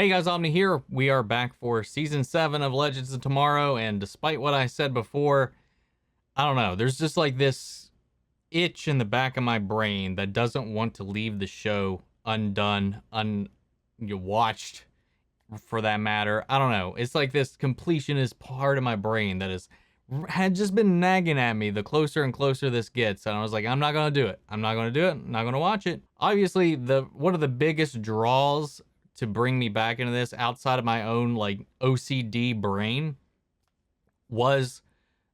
Hey guys, Omni here. We are back for Season 7 of Legends of Tomorrow, and despite what I said before, I don't know, there's just like this itch in the back of my brain that doesn't want to leave the show undone, watched for that matter. I don't know. It's like this completionist part of my brain that had just been nagging at me the closer and closer this gets, and I was like, I'm not gonna do it. I'm not gonna do it. I'm not gonna watch it. Obviously, one of the biggest draws to bring me back into this outside of my own like OCD brain was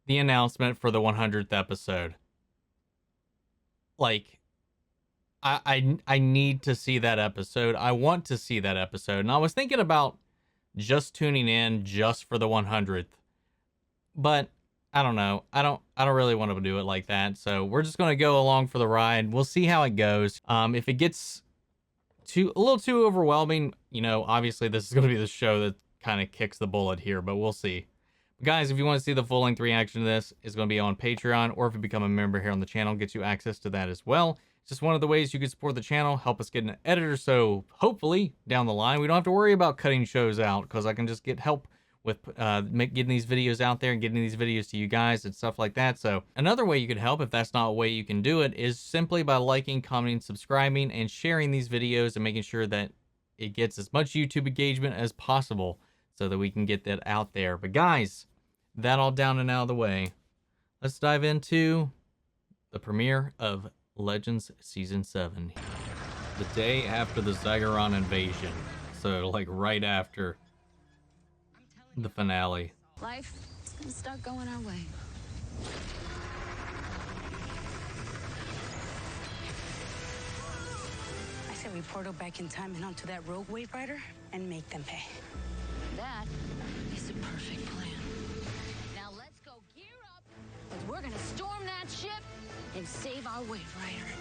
the announcement for the 100th episode. Like, I need to see that episode. I want to see that episode. And I was thinking about just tuning in just for the 100th. But I don't know. I don't really want to do it like that. So we're just going to go along for the ride. We'll see how it goes. If it gets a little too overwhelming, you know, obviously this is going to be the show that kind of kicks the bullet here, but we'll see. But guys, if you want to see the full-length reaction to this, it's going to be on Patreon, or if you become a member here on the channel, gets you access to that as well. It's just one of the ways you can support the channel, help us get an editor, so hopefully down the line we don't have to worry about cutting shows out, because I can just get help with getting these videos out there and getting these videos to you guys and stuff like that. So another way you could help, if that's not a way you can do it, is simply by liking, commenting, subscribing, and sharing these videos and making sure that it gets as much YouTube engagement as possible so that we can get that out there. But guys, that all down and out of the way, let's dive into the premiere of Legends Season 7. The day after the Zygeron invasion. So like right after the finale. Life is gonna start going our way. I say we portal back in time and onto that rogue wave rider and make them pay. That is a perfect plan. Now let's go gear up, because we're gonna storm that ship and save our wave rider.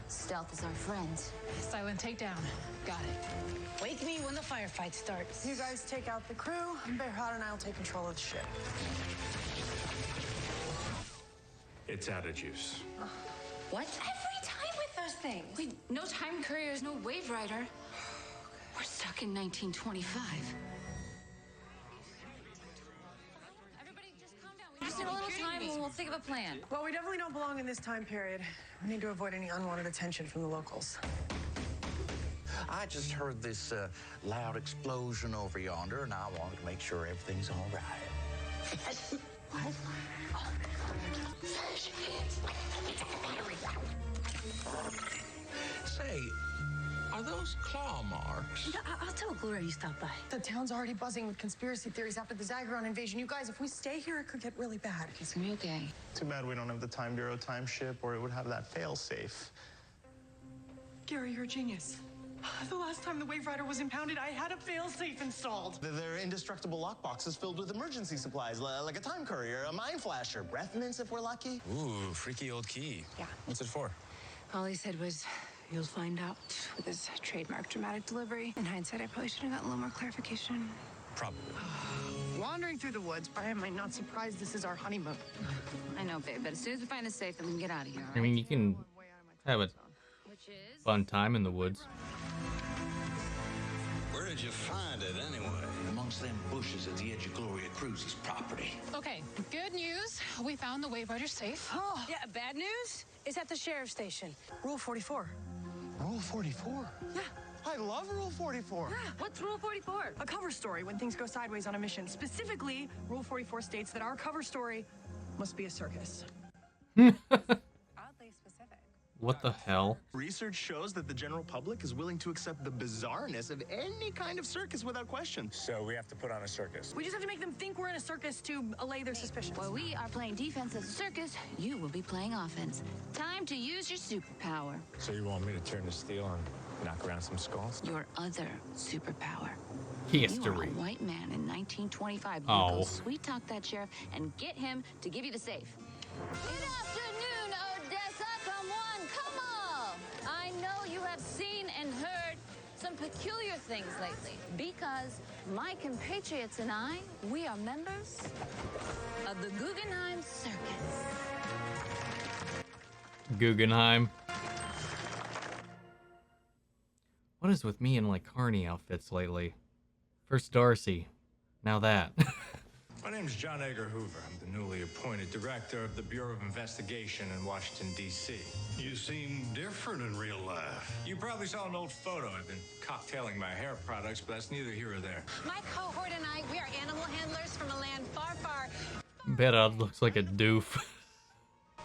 Stealth is our friend. Silent takedown. Got it. Wake me when the firefight starts. You guys take out the crew, and Bearhot and I will take control of the ship. It's out of juice. What? Every time with those things. Wait, no time couriers, no wave rider. We're stuck in 1925. Everybody just calm down. We just need a little time and we'll think of a plan. Well, we definitely don't belong in this time period. We need to avoid any unwanted attention from the locals. I just heard this loud explosion over yonder, and I wanted to make sure everything's all right. What? Say, are those claw marks? I'll tell Gloria you stopped by. The town's already buzzing with conspiracy theories after the Zygeron invasion. You guys, if we stay here, it could get really bad. It's gonna be okay. Too bad we don't have the Time Bureau time ship, or it would have that fail-safe. Gary, you're a genius. The last time the Wave Rider was impounded, I had a failsafe installed. They're indestructible lockboxes filled with emergency supplies, like a time courier, a mind flasher, breath mints if we're lucky. Ooh, freaky old key. Yeah. What's it for? All he said was, you'll find out, with his trademark dramatic delivery. In hindsight, I probably should have gotten a little more clarification. Probably. Wandering through the woods, Brian might not surprise this is our honeymoon. I know, babe, but as soon as we find the safe, then we can get out of here. I mean, you can have a Which is fun time in the woods. Where did you find it, anyway? Amongst them bushes at the edge of Gloria Cruz's property. Okay, good news. We found the wave rider safe. Oh, yeah, bad news? It's at the sheriff's station. Rule 44. Rule 44? Yeah. I love Rule 44. what's Rule 44? A cover story when things go sideways on a mission. Specifically, Rule 44 states that our cover story must be a circus. Oddly specific. What the hell? Research shows that the general public is willing to accept the bizarreness of any kind of circus without question. So we have to put on a circus. We just have to make them think we're in a circus to allay their suspicions. While we are playing defense as a circus, you will be playing offense. Time to use your superpower. So you want me to turn to steel and knock around some skulls? Your other superpower. History. You are a white man in 1925. Oh. You go sweet talk that sheriff and get him to give you the safe. Good afternoon, Odessa. Come on, come on. I know you have seen and heard some peculiar things lately because my compatriots and I, we are members of the Guggenheim Circus. Guggenheim. What is with me in like carny outfits lately? First Darcy. Now that. My name's John Edgar Hoover. I'm the newly appointed director of the Bureau of Investigation in Washington, D.C. You seem different in real life. You probably saw an old photo. I've been cocktailing my hair products, but that's neither here or there. My cohort and I, we are animal handlers from a land far, far. Bedod looks like a doof.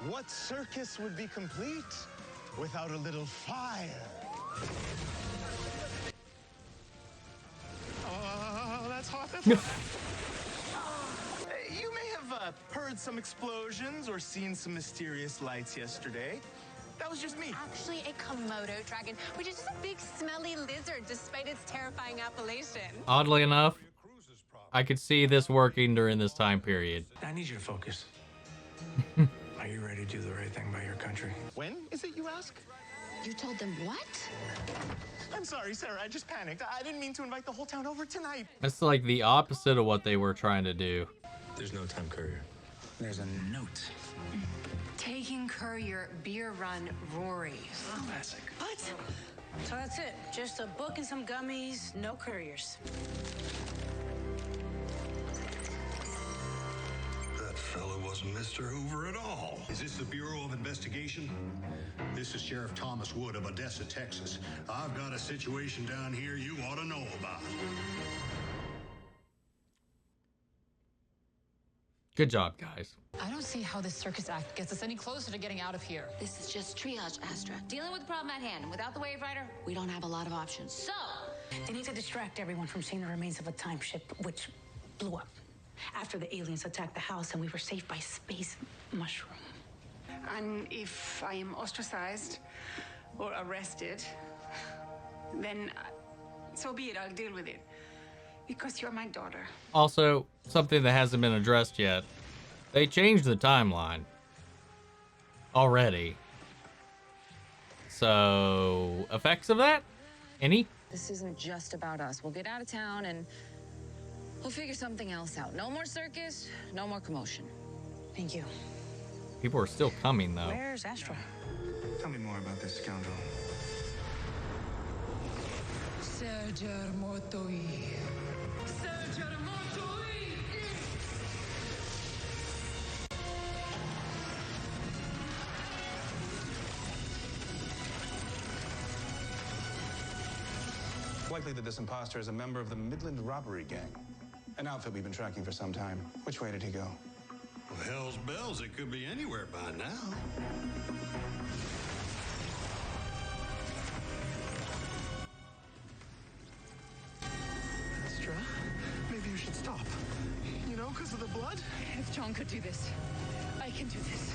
What circus would be complete without a little fire? Oh, that's hot. That's hot. You may have heard some explosions or seen some mysterious lights yesterday. That was just me. Actually, a Komodo dragon, which is just a big smelly lizard, despite its terrifying appellation. Oddly enough, I could see this working during this time period. I need you to focus. Are you ready to do the right thing by your country? When is it, you ask? You told them what? I'm sorry, Sarah. I just panicked. I didn't mean to invite the whole town over tonight. That's like the opposite of what they were trying to do. There's no time courier. There's a note. Taking courier, beer run, Rory. Classic. What? So that's it. Just a book and some gummies, no couriers. That fella wasn't Mr. Hoover at all. Is this the Bureau of Investigation? This is Sheriff Thomas Wood of Odessa, Texas. I've got a situation down here you ought to know about. Good job, guys. I don't see how this circus act gets us any closer to getting out of here. This is just triage, Astra. Dealing with the problem at hand. And without the Wave Rider, we don't have a lot of options. So, They need to distract everyone from seeing the remains of a time ship, which blew up after the aliens attacked the house and we were saved by Space Mushroom. And if I am ostracized or arrested, then so be it. I'll deal with it. Because you're my daughter. Also, something that hasn't been addressed yet. They changed the timeline already. So, effects of that? Any? this isn't just about us. We'll get out of town and we'll figure something else out. No more circus, no more commotion. Thank you. People are still coming, though. Where's Astra? Tell me more about this scoundrel. Likely that this imposter is a member of the Midland Robbery Gang, an outfit we've been tracking for some time. Which way did he go? Well, hell's bells, it could be anywhere by now. Astra, maybe you should stop. You know, because of the blood? If John could do this, I can do this.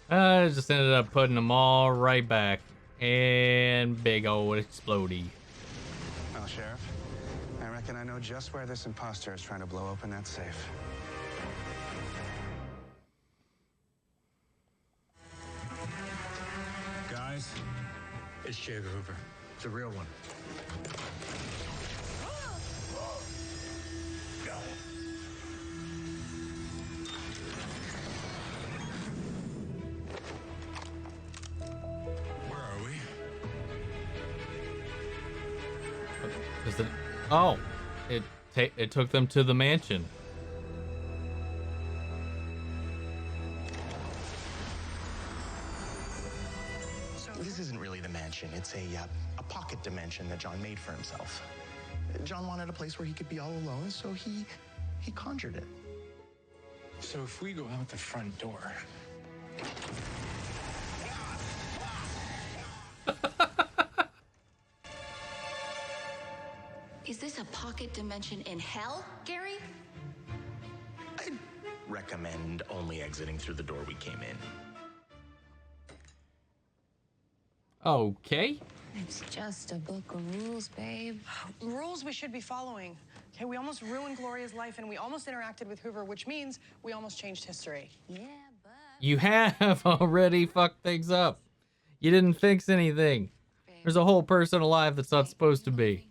I just ended up putting them all right back. And big old explodey. Well, Sheriff, I reckon I know just where this imposter is trying to blow open that safe. Guys, it's J. Edgar Hoover. The real one. Where are we? Is it? Oh, it took them to the mansion. So this isn't really the mansion. It's a pocket dimension that John made for himself. John wanted a place where he could be all alone, so he conjured it. So if we go out the front door, Is this a pocket dimension in hell, Gary? I'd recommend only exiting through the door we came in. Okay. It's just a book of rules, babe. Rules we should be following. Okay, we almost ruined Gloria's life and we almost interacted with Hoover, which means we almost changed history. Yeah, but... You have already fucked things up. You didn't fix anything. There's a whole person alive that's not supposed to be.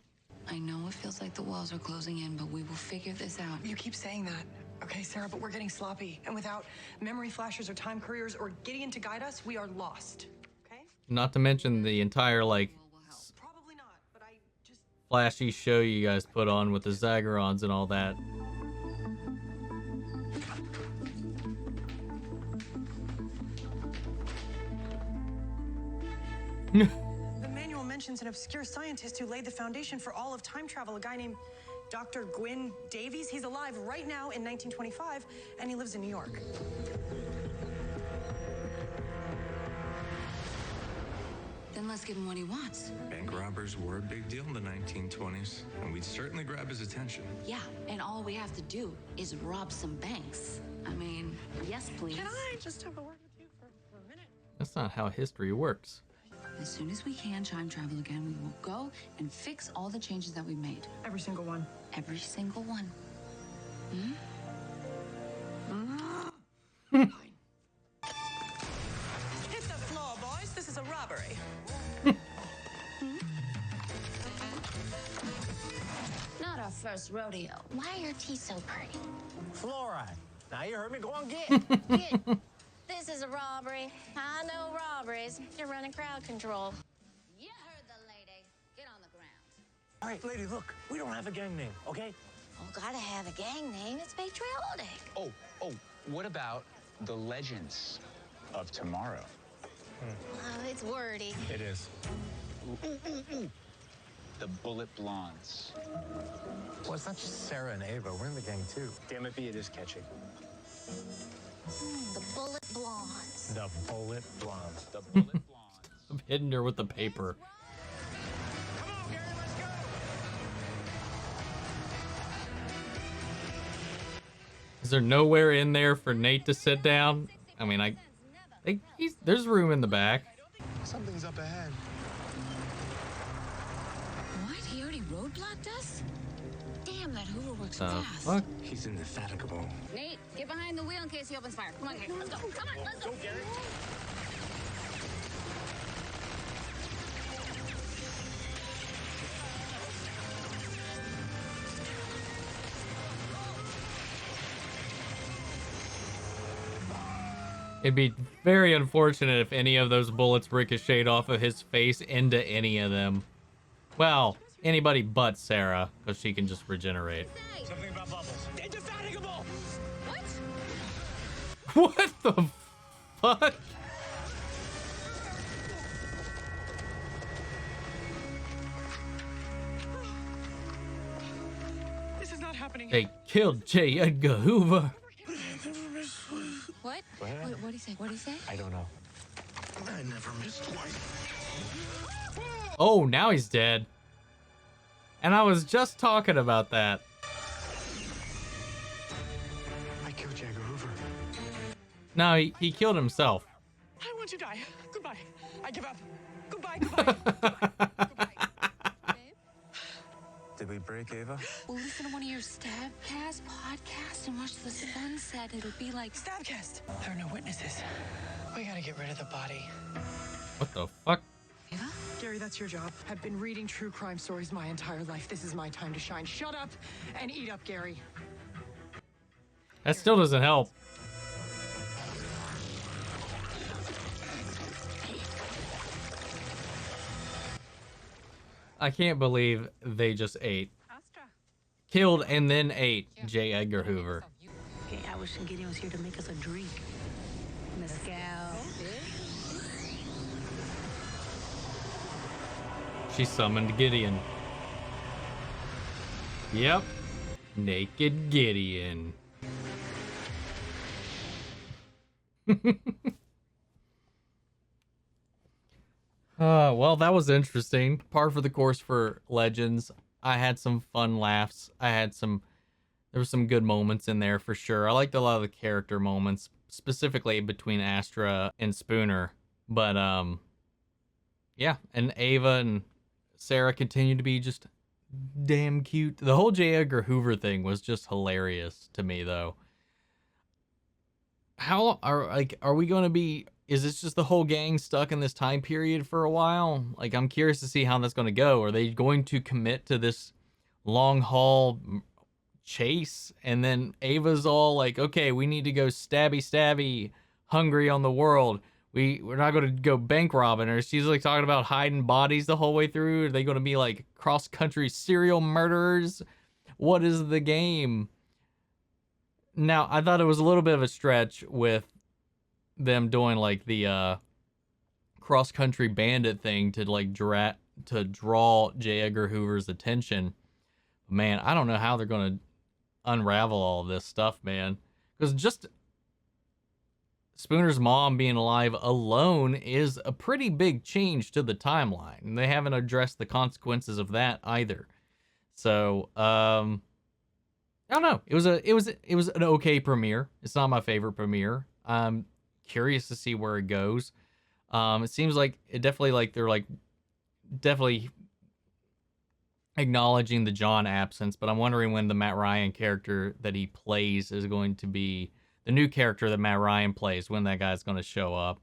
I know it feels like the walls are closing in, but we will figure this out. You keep saying that. Okay, Sarah, but we're getting sloppy. And without memory flashers or time couriers or Gideon to guide us, we are lost. Okay? Not to mention the entire, like, Probably not, but I just... flashy show you guys put on with the Zagarons and all that. The manual mentions an obscure scientist who laid the foundation for all of time travel, a guy named Dr. Gwyn Davies. He's alive right now in 1925, and he lives in New York. Then let's give him what he wants. Bank robbers were a big deal in the 1920s, and we'd certainly grab his attention. Yeah, and all we have to do is rob some banks. I mean, yes, please. Can I just have a word with you for a minute? That's not how history works. As soon as we can time travel again, we will go and fix all the changes that we made. Every single one. Every single one. Hit the floor, boys. This is a robbery. Not our first rodeo. Why are your teeth so pretty? Fluoride. Now you heard me. Go on, get. Get. This is a robbery. I know robberies. You're running crowd control. You heard the lady. Get on the ground. All right, lady, look. We don't have a gang name, okay? Oh, gotta have a gang name. It's patriotic. Oh, what about the Legends of Tomorrow? Oh, it's wordy. It is. The Bullet Blondes. Well, it's not just Sarah and Ava. We're in the gang, too. Damn it, B, it is catchy. The Bullet Blondes. The Bullet Blondes. The Bullet Blondes. I'm hitting her with the paper. Come on, Gary, let's go. Is there nowhere in there for Nate to sit down? I mean, there's room in the back. Something's up ahead. What? He already roadblocked us? Damn, that Hoover works The fast. fuck? He's indefatigable. Nate, get behind the wheel in case he opens fire. Come on, Nate. Let's go. Come on, let's go. Go, Gary. It'd be very unfortunate if any of those bullets ricocheted off of his face into any of them. Well, anybody but Sarah, because she can just regenerate. Something about bubbles. Indefatigable! What? What the fuck? This is not happening. They killed J. Edgar Hoover. What? What'd he say? What'd he say? I don't know. I never missed twice. Oh, now he's dead. And I was just talking about that. I killed J. Edgar Hoover. No, he killed himself. I want to die. Goodbye. I give up. Goodbye, goodbye. Did we break Ava? We'll listen to one of your Stabcast podcasts and watch the sunset. It'll be like... Stabcast. There are no witnesses. We gotta get rid of the body. What the fuck? Ava? Gary, that's your job. I've been reading true crime stories my entire life. This is my time to shine. Shut up and eat up, Gary. That still doesn't help. I can't believe they just ate. Killed and then ate J. Edgar Hoover. Hey, I wish Gideon was here to make us a drink. Mezcal. She summoned Gideon. Yep. Naked Gideon. Well, that was interesting. Par for the course for Legends. I had some fun laughs. There were some good moments in there for sure. I liked a lot of the character moments, specifically between Astra and Spooner. But, yeah, and Ava and Sarah continue to be just damn cute. The whole J. Edgar Hoover thing was just hilarious to me, though. Are we going to be is this just the whole gang stuck in this time period for a while? Like, I'm curious to see how that's going to go. Are they going to commit to this long haul chase? And then Ava's all like, okay, we need to go stabby, hungry on the world. We're not going to go bank robbing her. She's like talking about hiding bodies the whole way through. Are they going to be like cross-country serial murderers? What is the game? Now, I thought it was a little bit of a stretch with them doing like the cross-country bandit thing to like draw J. Edgar Hoover's attention. Man, I don't know how they're going to unravel all of this stuff, man. Because just Spooner's mom being alive alone is a pretty big change to the timeline, and they haven't addressed the consequences of that either. So, I don't know. It was an okay premiere. It's not my favorite premiere. I'm curious to see where it goes. It seems like they're definitely acknowledging the John absence, but I'm wondering when the Matt Ryan character that he plays is going to be the new character that Matt Ryan plays, when that guy's going to show up,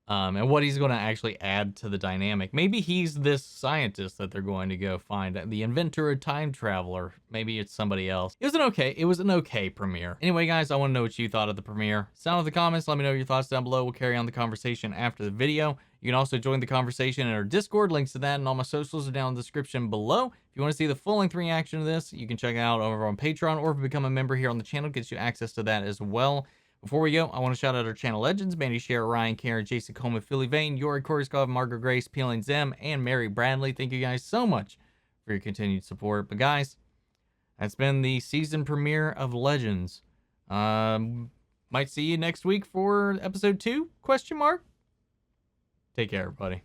and what he's going to actually add to the dynamic. Maybe he's this scientist that they're going to go find, the inventor of time travel, or maybe it's somebody else. It was an okay premiere. Anyway, guys, I want to know what you thought of the premiere. Sound in the comments. Let me know your thoughts down below. We'll carry on the conversation after the video. You can also join the conversation in our Discord. Links to that and all my socials are down in the description below. If you want to see the full-length reaction to this, you can check it out over on Patreon, or if you become a member here on the channel, it gets you access to that as well. Before we go, I want to shout out our channel legends: Mandy Share, Ryan, Karen, Jason Coleman, Philly Vane, Yori, Corey Scott, Margaret Grace, Peeling Zem, and Mary Bradley. Thank you guys so much for your continued support. But guys, that's been the season premiere of Legends. Might see you next week for episode 2? Take care, everybody.